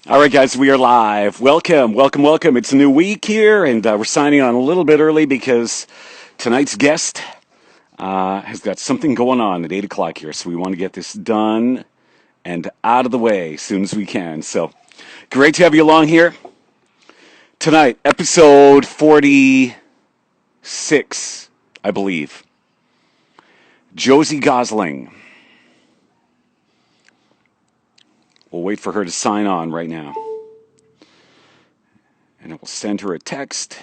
All right, guys, we are live. Welcome, welcome, welcome. It's a new week here, and we're signing on a little bit early because tonight's guest has got something going on at 8 o'clock here, so we want to get this done and out of the way as soon as we can. So great to have you along here. Tonight, episode 46, I believe. Josie Gosling. We'll wait for her to sign on right now. And it will send her a text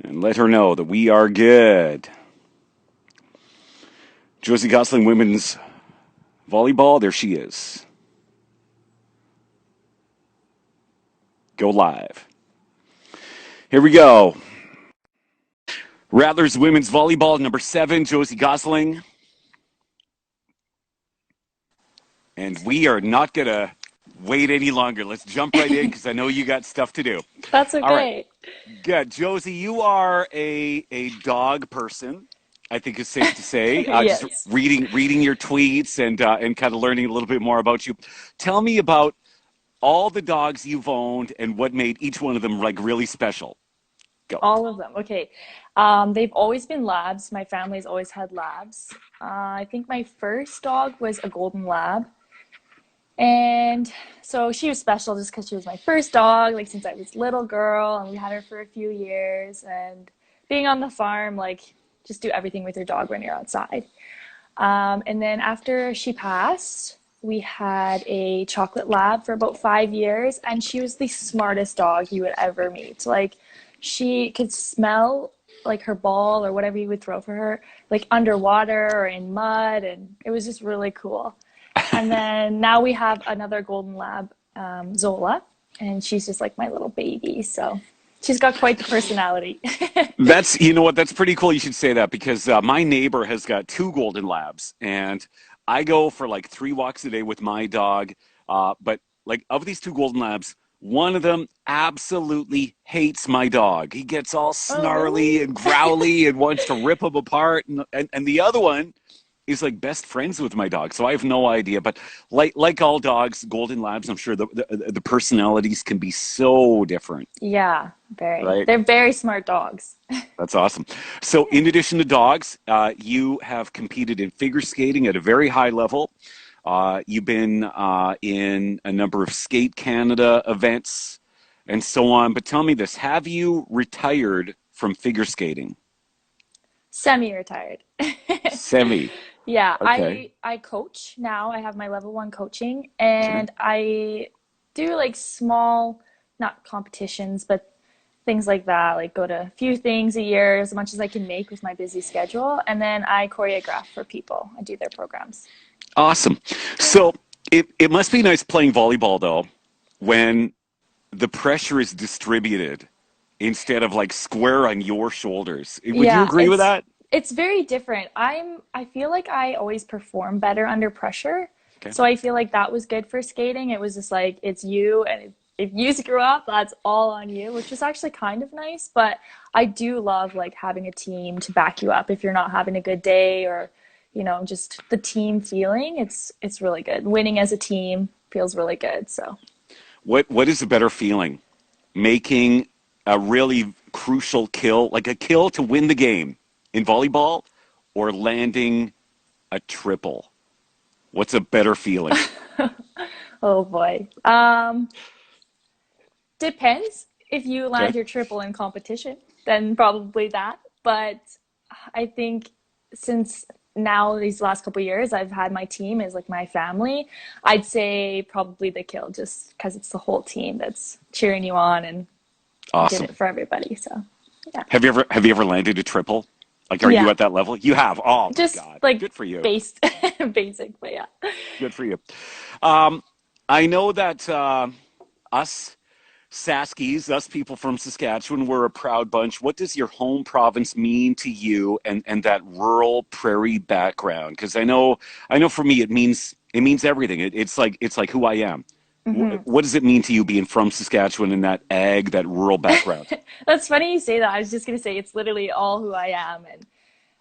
and let her know that we are good. Josie Gosling women's volleyball, there she is. Go live. Here we go. Rattler's women's volleyball, number 7, Josie Gosling. And we are not going to wait any longer. Let's jump right in because I know you got stuff to do. That's All right. okay. Good. Josie, you are a dog person, I think it's safe to say. Just Yes. reading your tweets and kind of learning a little bit more about you. Tell me about all the dogs you've owned and what made each one of them like really special. Go. All of them. Okay. They've always been labs. My family's always had labs. I think my first dog was a golden lab. And so she was special just because she was my first dog, like since I was a little girl, and we had her for a few years. And being on the farm, like just do everything with your dog when you're outside. And then after she passed, we had a chocolate lab for about 5 years, and she was the smartest dog you would ever meet. Like, she could smell like her ball or whatever you would throw for her, like underwater or in mud, and it was just really cool. And then now we have another golden lab, Zola, and she's just like my little baby. So she's got quite the personality. That's, you know what, that's pretty cool you should say that because my neighbor has got 2 golden labs and I go for like 3 walks a day with my dog. But like of these 2 golden labs, one of them absolutely hates my dog. He gets all Oh, snarly really? and growly and wants to rip him apart. And the other one is like best friends with my dog. So I have no idea. But like all dogs, golden labs, I'm sure the personalities can be so different, Yeah, very. right? They're very smart dogs. That's awesome. So, in addition to dogs, you have competed in figure skating at a very high level. You've been in a number of Skate Canada events and so on. But tell me this, have you retired from figure skating? Semi-retired. Semi. Yeah, Okay. I coach now. I have my level 1 coaching, Sure. and I do like small, not competitions, but things like that. Like go to a few things a year, as much as I can make with my busy schedule, and then I choreograph for people. I do their programs. Awesome. Yeah. So, it must be nice playing volleyball, though, when the pressure is distributed instead of like square on your shoulders. Would you Yeah, agree with that? it's very different. I feel like I always perform better under pressure. Okay. So I feel like that was good for skating. It was just like it's you, and if you screw up, that's all on you, which is actually kind of nice, but I do love like having a team to back you up if you're not having a good day, or just the team feeling. It's really good. Winning as a team feels really good. So What is a better feeling? Making a really crucial kill, like a kill to win the game in volleyball, or landing a triple? What's a better feeling? oh boy. Depends. If you Okay. land your triple in competition, then probably that. But I think since now these last couple of years I've had my team as like my family, I'd say probably the kill, just because it's the whole team that's cheering you on, and I did it Awesome. for everybody. So yeah. Have you ever landed a triple? Like, are you Yeah. at that level? You have. Oh my Just God. like Good for you. based basic, but yeah. Good for you. Um, I know that us Saskies, us people from Saskatchewan, we're a proud bunch. What does your home province mean to you, and that rural prairie background? Because I know for me it means everything. It's like who I am. hmm What does it mean to you being from Saskatchewan and that rural background? That's funny you say that. I was just gonna say it's literally all who I am, and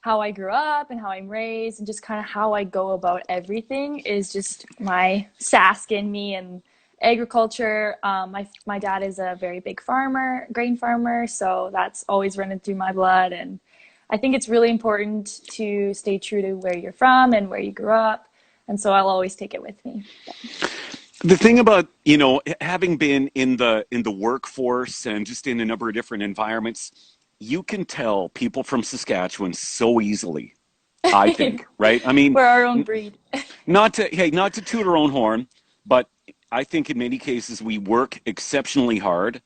how I grew up and how I'm raised, and just kind of how I go about everything is just my Sask in me, and agriculture. My dad is a very big farmer, grain farmer, so that's always running through my blood. And I think it's really important to stay true to where you're from and where you grew up. And so I'll always take it with me. The thing about, having been in the workforce and just in a number of different environments, you can tell people from Saskatchewan so easily, I think, right? I mean, We're our own breed. not to toot our own horn, but I think in many cases we work exceptionally hard.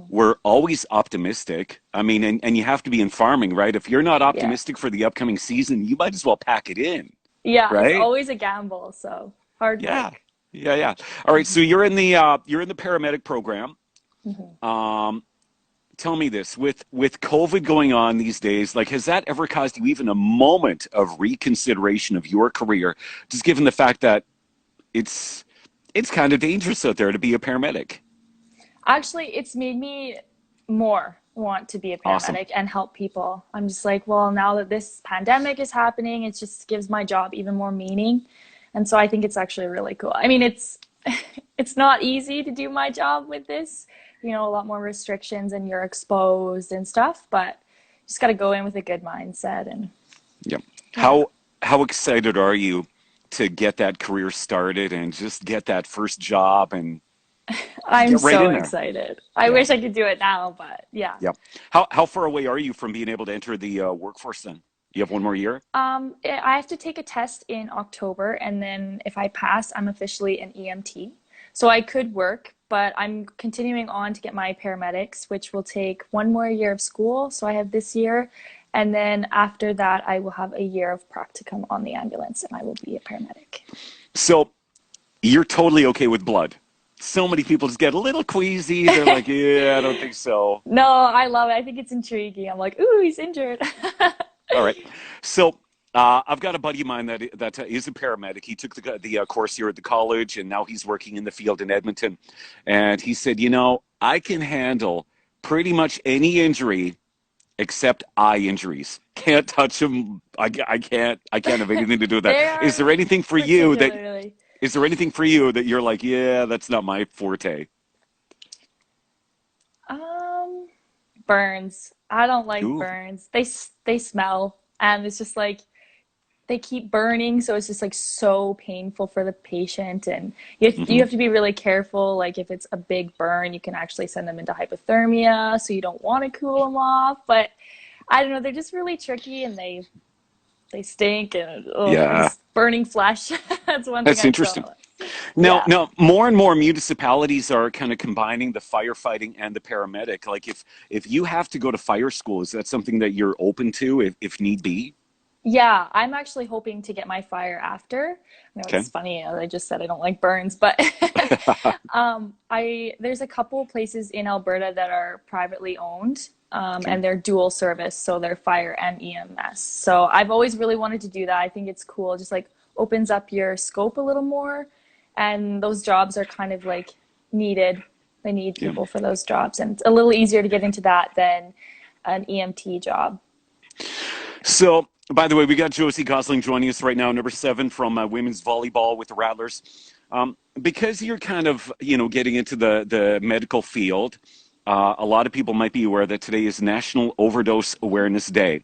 We're always optimistic. I mean, and you have to be in farming, right? If you're not Yeah. optimistic for the upcoming season, you might as well pack it in, Yeah, it's right? always a gamble, so hard Yeah. work. Yeah, yeah. All right, so you're in the paramedic program. Mhm. Um, Tell me this, with COVID going on these days, like has that ever caused you even a moment of reconsideration of your career, just given the fact that it's it's kind of dangerous out there to be a paramedic? Actually, it's made me more want to be a Awesome. paramedic and help people. I'm just like, well, now that this pandemic is happening, it just gives my job even more meaning. And so I think it's actually really cool. I mean, it's it's not easy to do my job with this, a lot more restrictions and you're exposed and stuff, but just got to go in with a good mindset and Yeah. yeah. How excited are you to get that career started and just get that first job and just I'm get right so in there? excited. I Yeah. wish I could do it now, but yeah. Yeah. How far away are you from being able to enter the workforce then? You have one more year? I have to take a test in October, and then if I pass, I'm officially an EMT. So I could work, but I'm continuing on to get my paramedics, which will take one more year of school. So I have this year, and then after that, I will have a year of practicum on the ambulance, and I will be a paramedic. So you're totally okay with blood. So many people just get a little queasy. They're like, yeah, I don't think so. No, I love it. I think it's intriguing. I'm like, ooh, he's injured. All right. So I've got a buddy of mine that is a paramedic. He took the course here at the college, and now he's working in the field in Edmonton. And he said, I can handle pretty much any injury except eye injuries. Can't touch them. I can't have anything to do with that. They Is are there anything for you that particularly. is there anything for you that you're like, yeah, that's not my forte? Um, Burns. I don't like Ooh. burns. They smell, and it's just like they keep burning, so it's just like so painful for the patient, and you Hmm. have to be really careful. Like if it's a big burn, you can actually send them into hypothermia, so you don't want to cool them off. But I don't know, they're just really tricky, and they stink, and oh, Yeah, just burning flesh. That's one thing that's I don't interesting. like. Now, Yeah. now, more and more municipalities are kind of combining the firefighting and the paramedic. Like, if you have to go to fire school, is that something that you're open to, if need be? Yeah, I'm actually hoping to get my fire after. I know Okay. it's funny, I just said I don't like burns, but I there's a couple places in Alberta that are privately owned, Okay. and they're dual service, so they're fire and EMS. So I've always really wanted to do that. I think it's cool, just like opens up your scope a little more, and those jobs are kind of like needed. They need Yeah. people for those jobs, and it's a little easier to get into that than an EMT job. So, by the way, we got Josie Gosling joining us right now, number 7 from women's volleyball with the Rattlers. Because you're kind of, getting into the medical field, a lot of people might be aware that today is National Overdose Awareness Day.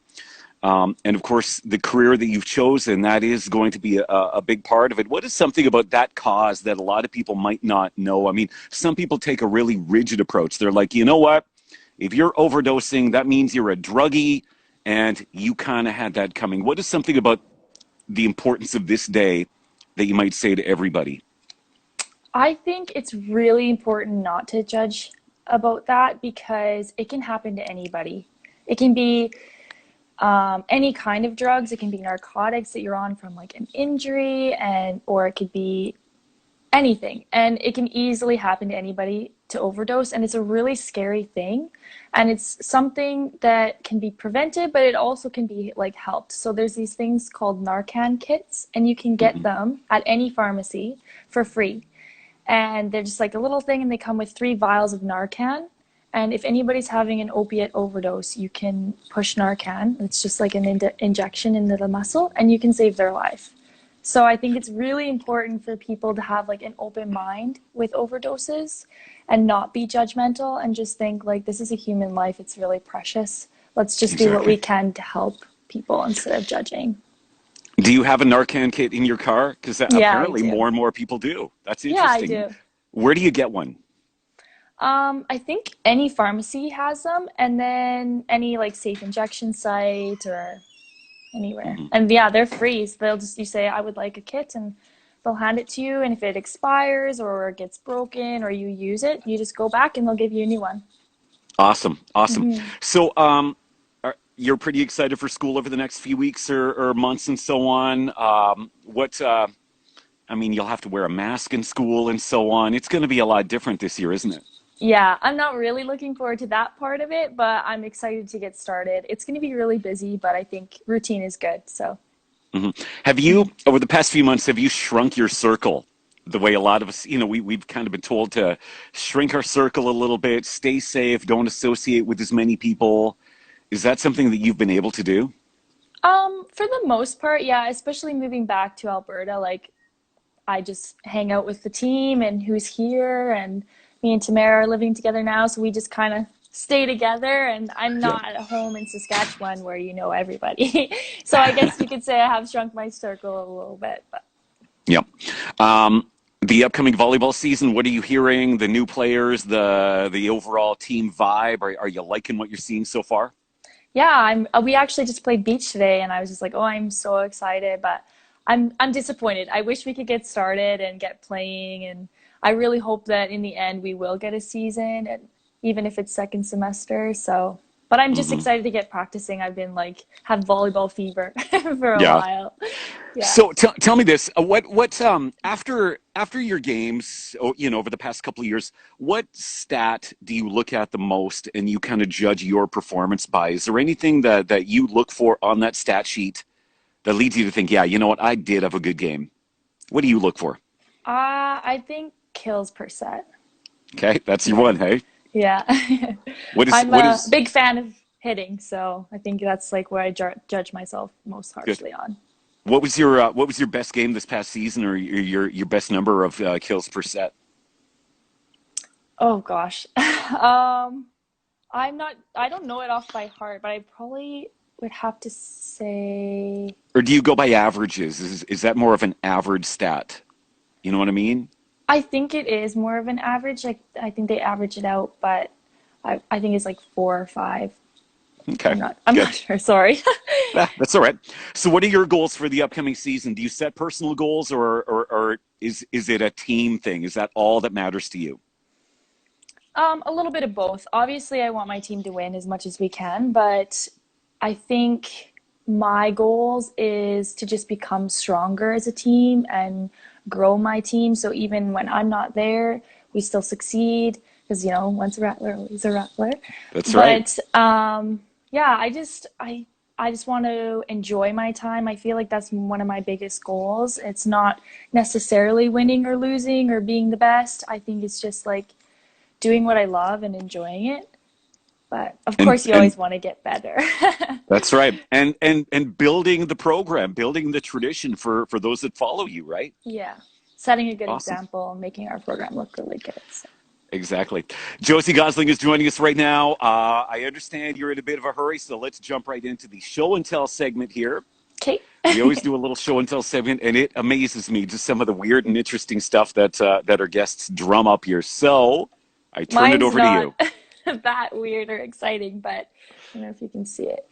And of course, the career that you've chosen, that is going to be a big part of it. What is something about that cause that a lot of people might not know? I mean, some people take a really rigid approach. They're like, you know what? If you're overdosing, that means you're a druggie, and you kind of had that coming. What is something about the importance of this day that you might say to everybody? I think it's really important not to judge about that because it can happen to anybody. It can be any kind of drugs. It can be narcotics that you're on from like an injury, and or it could be anything, and it can easily happen to anybody to overdose, and it's a really scary thing, and it's something that can be prevented, but it also can be like helped. So there's these things called Narcan kits, and you can get Hmm. them at any pharmacy for free, and they're just like a little thing, and they come with 3 vials of Narcan. And if anybody's having an opiate overdose, you can push Narcan. It's just like an injection into the muscle, and you can save their life. So I think it's really important for people to have like an open mind with overdoses and not be judgmental and just think like this is a human life. It's really precious. Let's just do what we Exactly. can to help people instead of judging. Do you have a Narcan kit in your car? Because Yeah, I apparently do. more and more people do. That's Yeah, I interesting. do. Where do you get one? I think any pharmacy has them, and then any like safe injection site or anywhere. Mhm. And yeah, they're free. So they'll just you say I would like a kit and they'll hand it to you and if it expires or gets broken or you use it, you just go back and they'll give you a new one. Awesome, awesome. Hmm. So, you're pretty excited for school over the next few weeks or months and so on. I mean, you'll have to wear a mask in school and so on. It's going to be a lot different this year, isn't it? Yeah, I'm not really looking forward to that part of it, but I'm excited to get started. It's going to be really busy, but I think routine is good. So, Hmm. Have you, mhm. over the past few months, have you shrunk your circle the way a lot of us, we've kind of been told to shrink our circle a little bit, stay safe, don't associate with as many people. Is that something that you've been able to do? For the most part, yeah, especially moving back to Alberta, like I just hang out with the team and who's here, and me and Tamara are living together now, so we just kind of stay together. And I'm Yeah. not at home in Saskatchewan where you know everybody, so I guess you could say I have shrunk my circle a little bit. But Yep. The upcoming volleyball season, what are you hearing? The new players, the overall team vibe. Are you liking what you're seeing so far? yeah, I'm. We actually just played beach today, and I was just like, oh, I'm so excited, but I'm disappointed. I wish we could get started and get playing, and I really hope that in the end we will get a season, and even if it's second semester. So, but I'm just Hmm. excited to get practicing. I've been like have volleyball fever for a Yeah. while. Yeah. So tell me this: what after your games, over the past couple of years, what stat do you look at the most, and you kind of judge your performance by? Is there anything that you look for on that stat sheet that leads you to think, yeah, you know what, I did have a good game? What do you look for? I think kills per set. Okay, that's your Yeah. one. Hey, Yeah. what is I'm what a is big fan of hitting, so I think that's like where I judge myself most good? harshly on. What was your best game this past season, or your best number of kills per set? Oh gosh. I don't know it off by heart, but I probably would have to say Or do you go by averages? Is that more of an average stat? You know what I mean? I think it is more of an average. Like I think they average it out, but I think it's like 4 or 5. Okay, I'm good. not sure, sorry. That's all right. So, what are your goals for the upcoming season? Do you set personal goals, or is it a team thing? Is that all that matters to you? A little bit of both. Obviously, I want my team to win as much as we can, but I think my goals is to just become stronger as a team and grow my team. So even when I'm not there, we still succeed because once a rattler, always a rattler. That's right. But yeah, I just want to enjoy my time. I feel like that's one of my biggest goals. It's not necessarily winning or losing or being the best. I think it's just like doing what I love and enjoying it. But of And course, you and always want to get better. that's right. And building the program, building the tradition for those that follow you, right? Yeah, setting a good Awesome. example and making our program look really good. So. Exactly. Josie Gosling is joining us right now. I understand you're in a bit of a hurry, so let's jump right into the show and tell segment here. Okay. We always do a little show and tell segment, and it amazes me just some of the weird and interesting stuff that our guests drum up here. So I turn it Mine's over to not you. that weird or exciting, but I don't know if you can see it.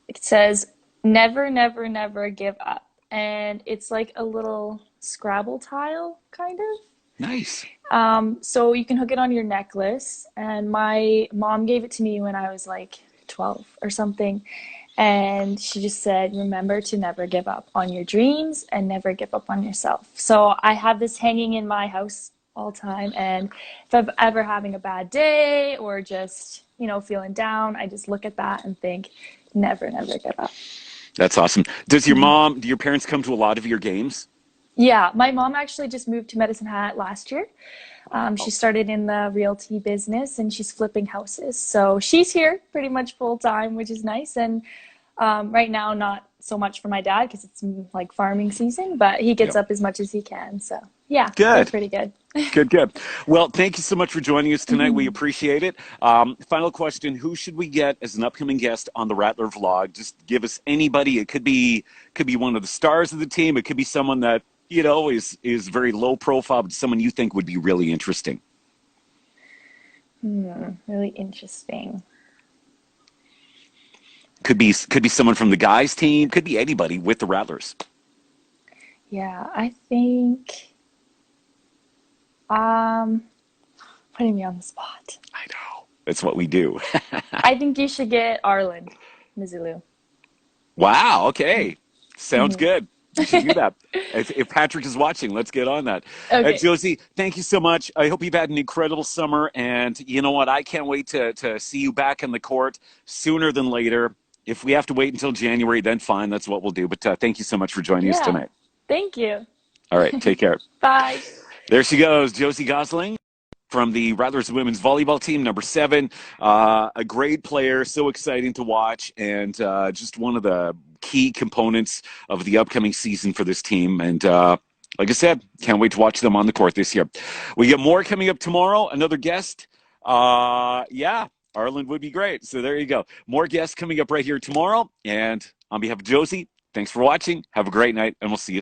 It says, never, never, never give up. And it's like a little Scrabble tile, kind of. Nice. So you can hook it on your necklace. And my mom gave it to me when I was like 12 or something. And she just said, remember to never give up on your dreams and never give up on yourself. So I have this hanging in my house all the time. And if I'm ever having a bad day or just, feeling down, I just look at that and think, never, never give up. That's awesome. Do your parents come to a lot of your games? Yeah, my mom actually just moved to Medicine Hat last year. She Wow. started in the realty business and she's flipping houses. So she's here pretty much full time, which is nice. And right now, not so much for my dad because it's like farming season, but he gets Yep. up as much as he can. So yeah, they're Good. pretty good. Good, good. Well, thank you so much for joining us tonight. We Mhm. appreciate it. Final question: who should we get as an upcoming guest on the Rattler vlog? Just give us anybody. It could be one of the stars of the team. It could be someone that is very low profile, but someone you think would be really interesting. Really interesting. Could be someone from the guys team. Could be anybody with the Rattlers. Yeah, I think um putting me on the spot. I know that's what we do. I think you should get Arlen Mizulu. Wow. Okay. Sounds Mhm. good. We should do that. If Patrick is watching, let's get on that. Okay. Josie, thank you so much. I hope you've had an incredible summer. And you know what? I can't wait to see you back in the court sooner than later. If we have to wait until January, then fine. That's what we'll do. But thank you so much for joining us Yeah. tonight. Thank you. All right. Take care. Bye. There she goes, Josie Gosling from the Rattlers women's volleyball team, number 7. A great player, so exciting to watch, and just one of the key components of the upcoming season for this team. And like I said, can't wait to watch them on the court this year. We get more coming up tomorrow. Another guest. Yeah, Arlen would be great. So there you go. More guests coming up right here tomorrow. And on behalf of Josie, thanks for watching. Have a great night, and we'll see you.